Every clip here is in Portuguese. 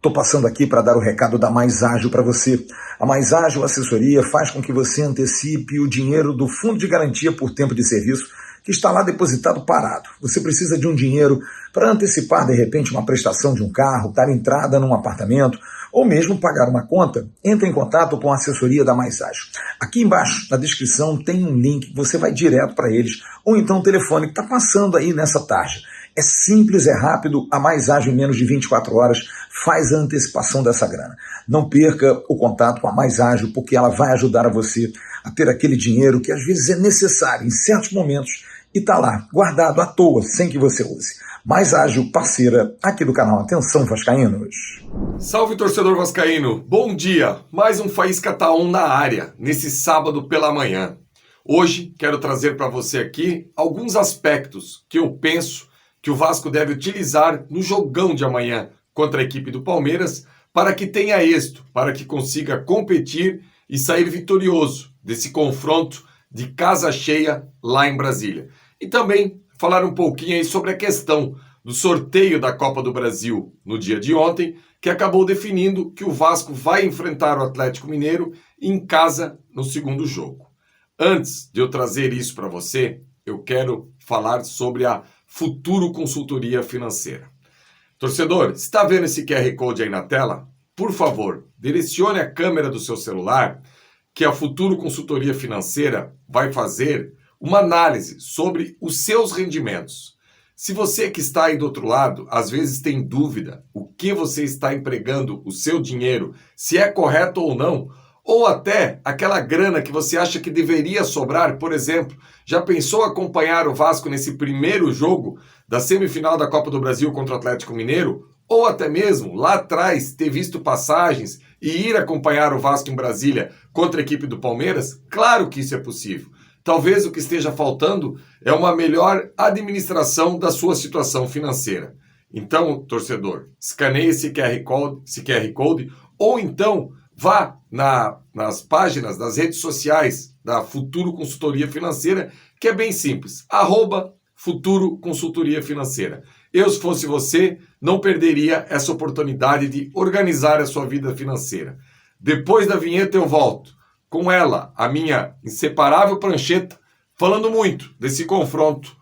Estou passando aqui para dar o recado da Mais Ágil para você. A Mais Ágil Assessoria faz com que você antecipe o dinheiro do Fundo de Garantia por Tempo de Serviço que está lá depositado parado. Você precisa de um dinheiro para antecipar, de repente, uma prestação de um carro, dar entrada num apartamento ou mesmo pagar uma conta. Entre em contato com a assessoria da Mais Ágil. Aqui embaixo, na descrição, tem um link que você vai direto para eles ou então o telefone que está passando aí nessa tarde. É simples, é rápido, a Mais Ágil em menos de 24 horas faz a antecipação dessa grana. Não perca o contato com a Mais Ágil, porque ela vai ajudar a você a ter aquele dinheiro que às vezes é necessário em certos momentos e está lá, guardado à toa, sem que você use. Mais Ágil, parceira aqui do canal Atenção Vascaínos. Salve, torcedor vascaíno! Bom dia! Mais um Faísca Tá On na área, nesse sábado pela manhã. Hoje quero trazer para você aqui alguns aspectos que eu penso que o Vasco deve utilizar no jogão de amanhã contra a equipe do Palmeiras para que tenha êxito, para que consiga competir e sair vitorioso desse confronto de casa cheia lá em Brasília. E também falar um pouquinho aí sobre a questão do sorteio da Copa do Brasil no dia de ontem, que acabou definindo que o Vasco vai enfrentar o Atlético Mineiro em casa no segundo jogo. Antes de eu trazer isso para você, eu quero falar sobre a Futuro Consultoria Financeira. Torcedor, está vendo esse QR Code aí na tela? Por favor, direcione a câmera do seu celular que a Futuro Consultoria Financeira vai fazer uma análise sobre os seus rendimentos. Se você que está aí do outro lado, às vezes tem dúvida o que você está empregando o seu dinheiro, se é correto ou não, ou até aquela grana que você acha que deveria sobrar, por exemplo, já pensou acompanhar o Vasco nesse primeiro jogo da semifinal da Copa do Brasil contra o Atlético Mineiro? Ou até mesmo, lá atrás, ter visto passagens e ir acompanhar o Vasco em Brasília contra a equipe do Palmeiras? Claro que isso é possível. Talvez o que esteja faltando é uma melhor administração da sua situação financeira. Então, torcedor, escaneie esse QR Code ou então vá nas páginas das redes sociais da Futuro Consultoria Financeira, que é bem simples, @Futuro Consultoria Financeira. Eu, se fosse você, não perderia essa oportunidade de organizar a sua vida financeira. Depois da vinheta eu volto com ela, a minha inseparável prancheta, falando muito desse confronto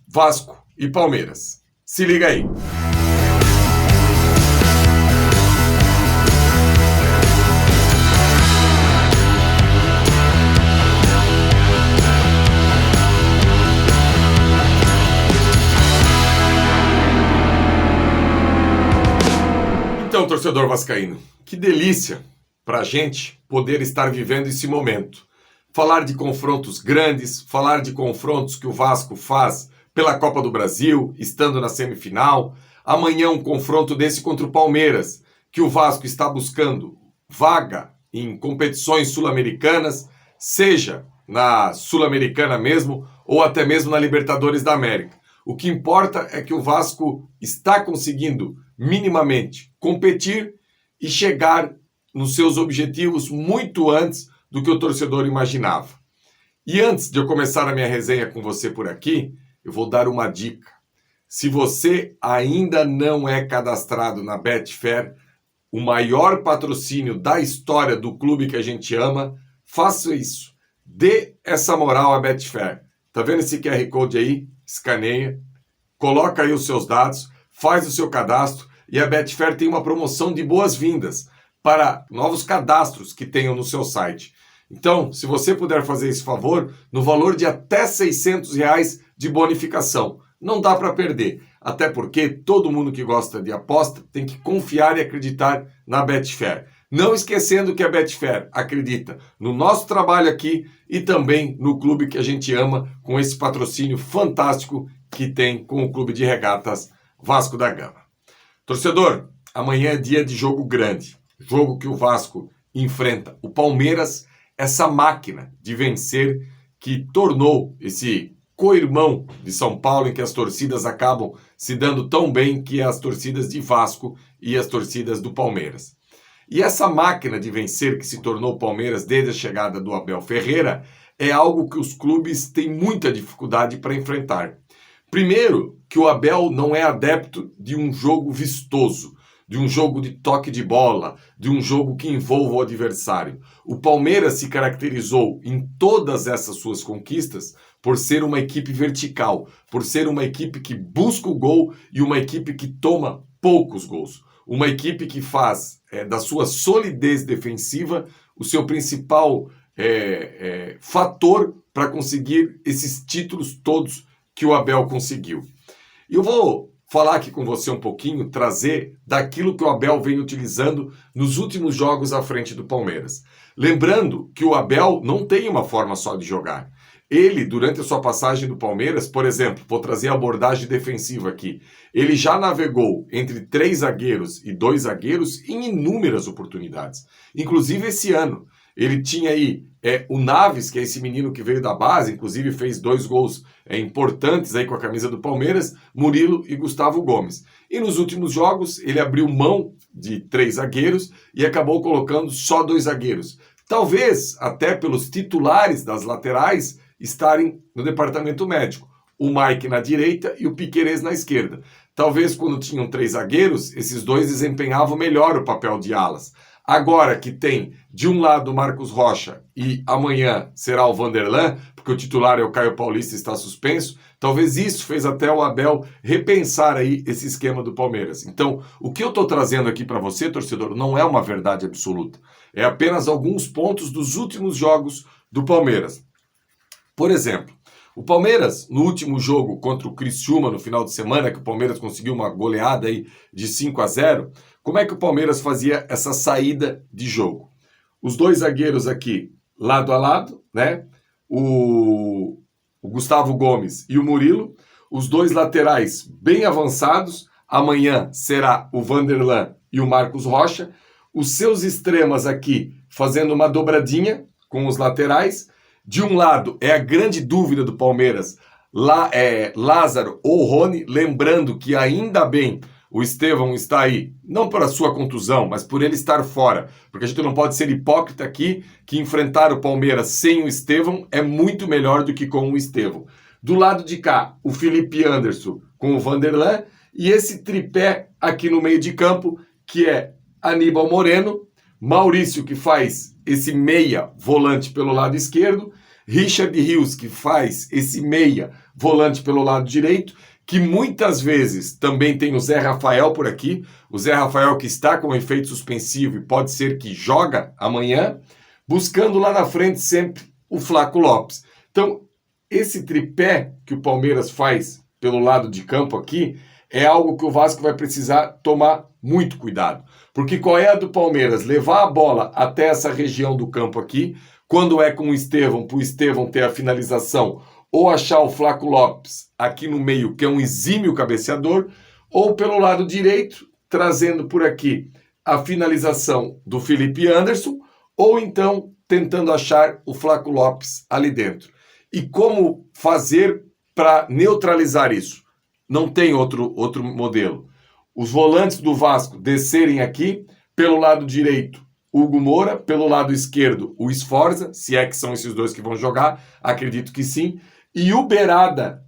Vasco e Palmeiras. Se liga aí. Então, torcedor vascaíno, que delícia para a gente poder estar vivendo esse momento. Falar de confrontos grandes, falar de confrontos que o Vasco faz pela Copa do Brasil, estando na semifinal. Amanhã um confronto desse contra o Palmeiras, que o Vasco está buscando vaga em competições sul-americanas, seja na Sul-Americana mesmo, ou até mesmo na Libertadores da América. O que importa é que o Vasco está conseguindo minimamente competir e chegar nos seus objetivos muito antes do que o torcedor imaginava. E antes de eu começar a minha resenha com você por aqui, eu vou dar uma dica. Se você ainda não é cadastrado na Betfair, o maior patrocínio da história do clube que a gente ama, faça isso. Dê essa moral à Betfair. Tá vendo esse QR Code aí? Escaneia, coloca aí os seus dados, faz o seu cadastro e a Betfair tem uma promoção de boas-vindas para novos cadastros que tenham no seu site. Então, se você puder fazer esse favor, no valor de até R$600 de bonificação. Não dá para perder, até porque todo mundo que gosta de aposta tem que confiar e acreditar na Betfair. Não esquecendo que a Betfair acredita no nosso trabalho aqui e também no clube que a gente ama, com esse patrocínio fantástico que tem com o Clube de Regatas Vasco da Gama. Torcedor, amanhã é dia de jogo grande. Jogo que o Vasco enfrenta o Palmeiras, essa máquina de vencer que tornou esse co-irmão de São Paulo, em que as torcidas acabam se dando tão bem, que é as torcidas de Vasco e as torcidas do Palmeiras. E essa máquina de vencer que se tornou o Palmeiras desde a chegada do Abel Ferreira é algo que os clubes têm muita dificuldade para enfrentar. Primeiro, que o Abel não é adepto de um jogo vistoso, de um jogo de toque de bola, de um jogo que envolva o adversário. O Palmeiras se caracterizou em todas essas suas conquistas por ser uma equipe vertical, por ser uma equipe que busca o gol e uma equipe que toma poucos gols. Uma equipe que faz da sua solidez defensiva o seu principal fator para conseguir esses títulos todos que o Abel conseguiu. E eu vou falar aqui com você um pouquinho, trazer daquilo que o Abel vem utilizando nos últimos jogos à frente do Palmeiras. Lembrando que o Abel não tem uma forma só de jogar. Ele, durante a sua passagem do Palmeiras, por exemplo, vou trazer a abordagem defensiva aqui, ele já navegou entre 3 zagueiros e 2 zagueiros em inúmeras oportunidades. Inclusive esse ano, ele tinha aí o Naves, que é esse menino que veio da base, inclusive fez 2 gols importantes aí com a camisa do Palmeiras, Murilo e Gustavo Gomes. E nos últimos jogos, ele abriu mão de 3 zagueiros e acabou colocando só 2 zagueiros. Talvez até pelos titulares das laterais estarem no departamento médico. O Mike na direita e o Piquerez na esquerda. Talvez quando tinham 3 zagueiros, esses 2 desempenhavam melhor o papel de alas. Agora que tem de um lado o Marcos Rocha e amanhã será o Vanderlan, porque o titular é o Caio Paulista e está suspenso, talvez isso fez até o Abel repensar aí esse esquema do Palmeiras. Então, o que eu estou trazendo aqui para você, torcedor, não é uma verdade absoluta. É apenas alguns pontos dos últimos jogos do Palmeiras. Por exemplo, o Palmeiras, no último jogo contra o Criciúma no final de semana, que o Palmeiras conseguiu uma goleada aí de 5-0, como é que o Palmeiras fazia essa saída de jogo? Os 2 zagueiros aqui, lado a lado, né? O Gustavo Gomes e o Murilo. Os 2 laterais bem avançados. Amanhã será o Vanderlan e o Marcos Rocha. Os seus extremas aqui fazendo uma dobradinha com os laterais. De um lado, é a grande dúvida do Palmeiras, Lázaro ou Rony, lembrando que ainda bem o Estevão está aí, não por a sua contusão, mas por ele estar fora, porque a gente não pode ser hipócrita aqui, que enfrentar o Palmeiras sem o Estevão é muito melhor do que com o Estevão. Do lado de cá, o Felipe Anderson com o Vanderlan, e esse tripé aqui no meio de campo, que é Aníbal Moreno, Maurício, que faz esse meia volante pelo lado esquerdo, Richard Rios, que faz esse meia volante pelo lado direito, que muitas vezes também tem o Zé Rafael por aqui, o Zé Rafael que está com efeito suspensivo e pode ser que joga amanhã, buscando lá na frente sempre o Flaco Lopes. Então, esse tripé que o Palmeiras faz pelo lado de campo aqui é algo que o Vasco vai precisar tomar muito cuidado. Porque qual é a do Palmeiras? Levar a bola até essa região do campo aqui, quando é com o Estevão, para o Estevão ter a finalização, ou achar o Flaco Lopes aqui no meio, que é um exímio cabeceador, ou pelo lado direito, trazendo por aqui a finalização do Felipe Anderson, ou então tentando achar o Flaco Lopes ali dentro. E como fazer para neutralizar isso? Não tem outro modelo. Os volantes do Vasco descerem aqui, pelo lado direito, Hugo Moura, pelo lado esquerdo, o Sforza, se é que são esses 2 que vão jogar, acredito que sim, e o Berada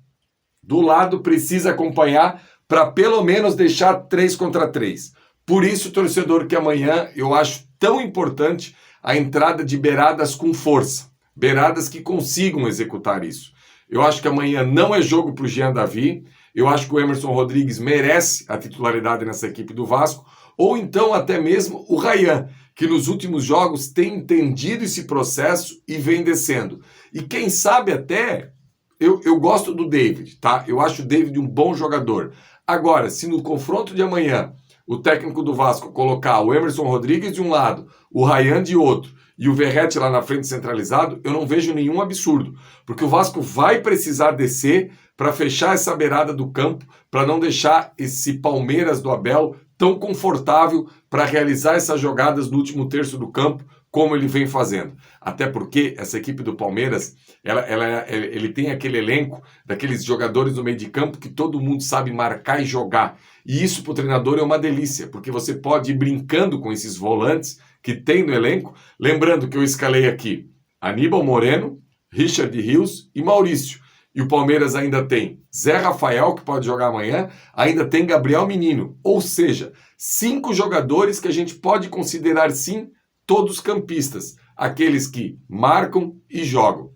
do lado precisa acompanhar para pelo menos deixar 3 contra 3. Por isso, torcedor, que amanhã eu acho tão importante a entrada de Beradas com força, Beradas que consigam executar isso. Eu acho que amanhã não é jogo para o Jean Davi, eu acho que o Emerson Rodrigues merece a titularidade nessa equipe do Vasco, ou então até mesmo o Ryan, que nos últimos jogos tem entendido esse processo e vem descendo. E quem sabe até, eu gosto do David, tá? Eu acho o David um bom jogador. Agora, se no confronto de amanhã o técnico do Vasco colocar o Emerson Rodrigues de um lado, o Ryan de outro, e o Verratti lá na frente centralizado, eu não vejo nenhum absurdo, porque o Vasco vai precisar descer para fechar essa beirada do campo, para não deixar esse Palmeiras do Abel tão confortável para realizar essas jogadas no último terço do campo, como ele vem fazendo. Até porque essa equipe do Palmeiras, ele tem aquele elenco daqueles jogadores do meio de campo que todo mundo sabe marcar e jogar. E isso para o treinador é uma delícia, porque você pode ir brincando com esses volantes que tem no elenco. Lembrando que eu escalei aqui Aníbal Moreno, Richard Rios e Maurício. E o Palmeiras ainda tem Zé Rafael, que pode jogar amanhã, ainda tem Gabriel Menino. Ou seja, 5 jogadores que a gente pode considerar, sim, todos campistas. Aqueles que marcam e jogam.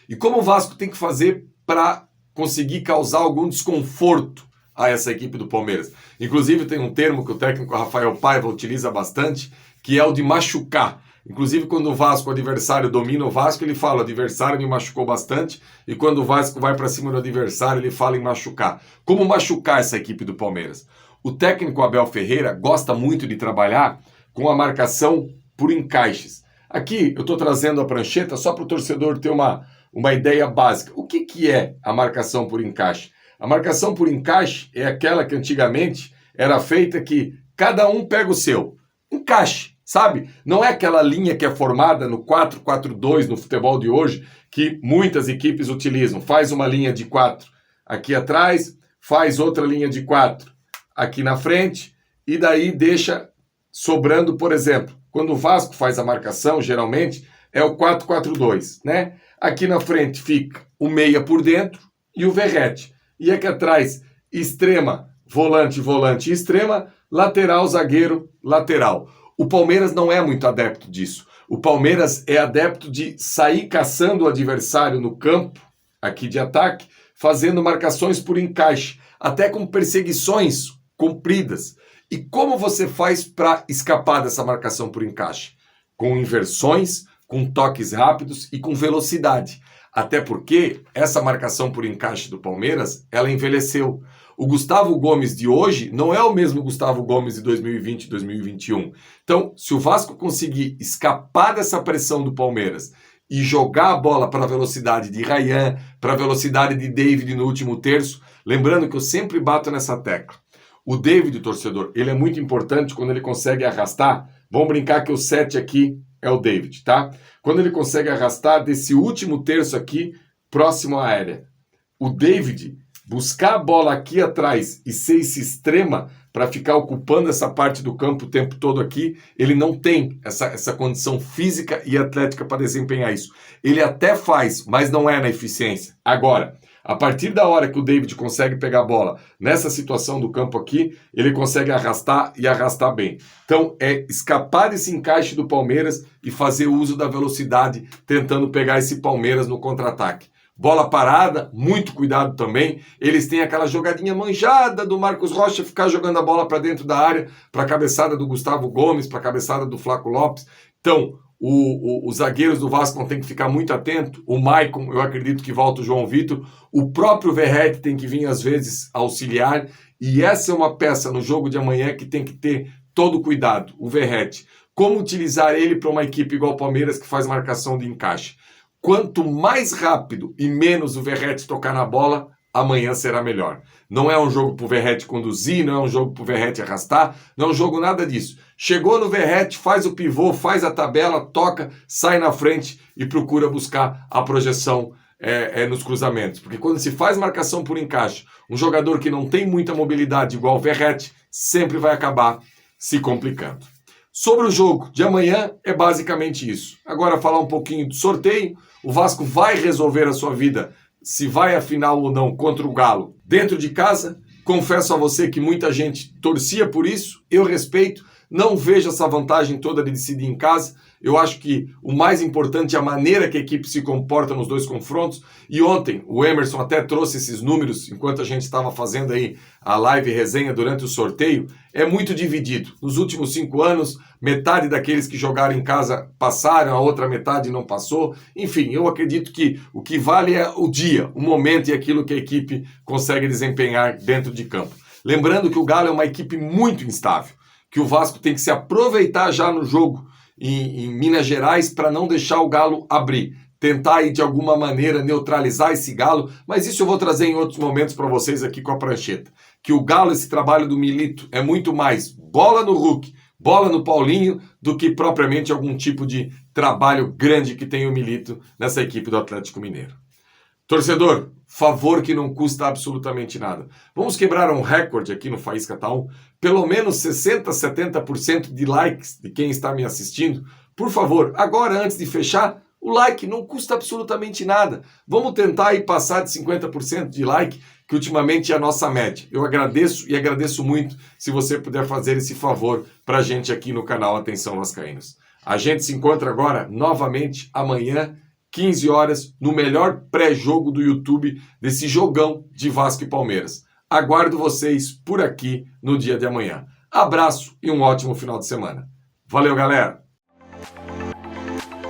E como o Vasco tem que fazer para conseguir causar algum desconforto a essa equipe do Palmeiras? Inclusive tem um termo que o técnico Rafael Paiva utiliza bastante, que é o de machucar. Inclusive quando o Vasco, o adversário, domina o Vasco, ele fala: o adversário me machucou bastante. E quando o Vasco vai para cima do adversário, ele fala em machucar. Como machucar essa equipe do Palmeiras? O técnico Abel Ferreira gosta muito de trabalhar com a marcação por encaixes. Aqui eu estou trazendo a prancheta só para o torcedor ter uma ideia básica. O que é a marcação por encaixe? A marcação por encaixe é aquela que antigamente era feita que cada um pega o seu. Encaixe, sabe? Não é aquela linha que é formada no 4-4-2 no futebol de hoje, que muitas equipes utilizam. Faz uma linha de 4 aqui atrás, faz outra linha de 4 aqui na frente, e daí deixa sobrando, por exemplo, quando o Vasco faz a marcação, geralmente, é o 4-4-2, né? Aqui na frente fica o meia por dentro e o Verratti. E aqui atrás, extrema, volante, volante, extrema, lateral, zagueiro, lateral. O Palmeiras não é muito adepto disso. O Palmeiras é adepto de sair caçando o adversário no campo, aqui de ataque, fazendo marcações por encaixe, até com perseguições compridas. E como você faz para escapar dessa marcação por encaixe? Com inversões, com toques rápidos e com velocidade. Até porque essa marcação por encaixe do Palmeiras, ela envelheceu. O Gustavo Gomes de hoje não é o mesmo Gustavo Gomes de 2020 e 2021. Então, se o Vasco conseguir escapar dessa pressão do Palmeiras e jogar a bola para a velocidade de Ryan, para a velocidade de David no último terço, lembrando que eu sempre bato nessa tecla. O David, torcedor, ele é muito importante quando ele consegue arrastar. Vamos brincar que o 7 aqui é o David, tá? Quando ele consegue arrastar desse último terço aqui, próximo à área. O David buscar a bola aqui atrás e ser esse extrema para ficar ocupando essa parte do campo o tempo todo aqui, ele não tem essa condição física e atlética para desempenhar isso. Ele até faz, mas não é na eficiência. Agora, a partir da hora que o David consegue pegar a bola nessa situação do campo aqui, ele consegue arrastar e arrastar bem. Então, é escapar desse encaixe do Palmeiras e fazer uso da velocidade, tentando pegar esse Palmeiras no contra-ataque. Bola parada, muito cuidado também. Eles têm aquela jogadinha manjada do Marcos Rocha ficar jogando a bola para dentro da área, para a cabeçada do Gustavo Gomes, para a cabeçada do Flaco Lopes. Então, os zagueiros do Vasco vão ter que ficar muito atento. O Maicon, eu acredito que volta o João Vitor. O próprio Verratti tem que vir, às vezes, auxiliar. E essa é uma peça no jogo de amanhã que tem que ter todo cuidado. O Verratti. Como utilizar ele para uma equipe igual o Palmeiras, que faz marcação de encaixe? Quanto mais rápido e menos o Verratti tocar na bola, amanhã será melhor. Não é um jogo para o Verratti conduzir, não é um jogo para o Verratti arrastar, não é um jogo nada disso. Chegou no Verratti, faz o pivô, faz a tabela, toca, sai na frente e procura buscar a projeção nos cruzamentos. Porque quando se faz marcação por encaixe, um jogador que não tem muita mobilidade igual o Verratti, sempre vai acabar se complicando. Sobre o jogo de amanhã, é basicamente isso. Agora, falar um pouquinho do sorteio. O Vasco vai resolver a sua vida, se vai à final ou não, contra o Galo, dentro de casa. Confesso a você que muita gente torcia por isso. Eu respeito. Não vejo essa vantagem toda de decidir em casa. Eu acho que o mais importante é a maneira que a equipe se comporta nos dois confrontos. E ontem o Emerson até trouxe esses números enquanto a gente estava fazendo aí a live resenha durante o sorteio. É muito dividido. Nos últimos 5 anos, metade daqueles que jogaram em casa passaram, a outra metade não passou. Enfim, eu acredito que o que vale é o dia, o momento e aquilo que a equipe consegue desempenhar dentro de campo. Lembrando que o Galo é uma equipe muito instável, que o Vasco tem que se aproveitar já no jogo em Minas Gerais para não deixar o Galo abrir. Tentar aí de alguma maneira neutralizar esse Galo, mas isso eu vou trazer em outros momentos para vocês aqui com a prancheta. Que o Galo, esse trabalho do Milito, é muito mais bola no Hulk, bola no Paulinho, do que propriamente algum tipo de trabalho grande que tem o Milito nessa equipe do Atlético Mineiro. Torcedor, favor que não custa absolutamente nada. Vamos quebrar um recorde aqui no Faísca Tá 1. Pelo menos 60%, 70% de likes de quem está me assistindo. Por favor, agora antes de fechar, O like não custa absolutamente nada. Vamos tentar ir passar de 50% de like, que ultimamente é a nossa média. Eu agradeço e agradeço muito se você puder fazer esse favor para a gente aqui no canal Atenção Vascaínos. A gente se encontra agora novamente amanhã, 15 horas, no melhor pré-jogo do YouTube desse jogão de Vasco e Palmeiras. Aguardo vocês por aqui no dia de amanhã. Abraço e um ótimo final de semana. Valeu, galera!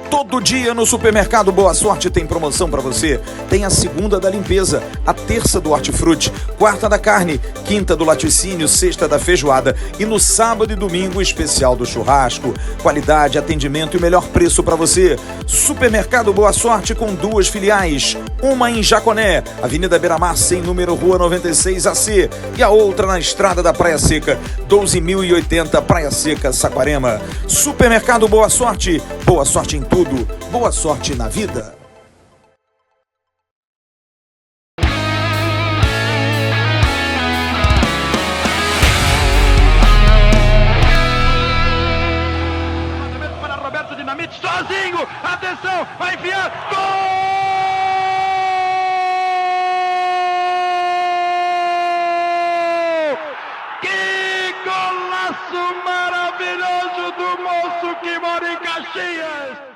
Todo dia no Supermercado Boa Sorte tem promoção para você. Tem a segunda da limpeza, a terça do hortifruti, quarta da carne, quinta do laticínio, sexta da feijoada e no sábado e domingo o especial do churrasco. Qualidade, atendimento e melhor preço para você. Supermercado Boa Sorte com 2 filiais. Uma em Jaconé, Avenida Beira-Mar, sem número, Rua 96 AC. E a outra na Estrada da Praia Seca, 12.080, Praia Seca, Saquarema. Supermercado Boa Sorte em tudo. Boa sorte na vida. Para Roberto Dinamite, sozinho, atenção, vai enfiar, gol! Que golaço maravilhoso do moço que mora em Caxias!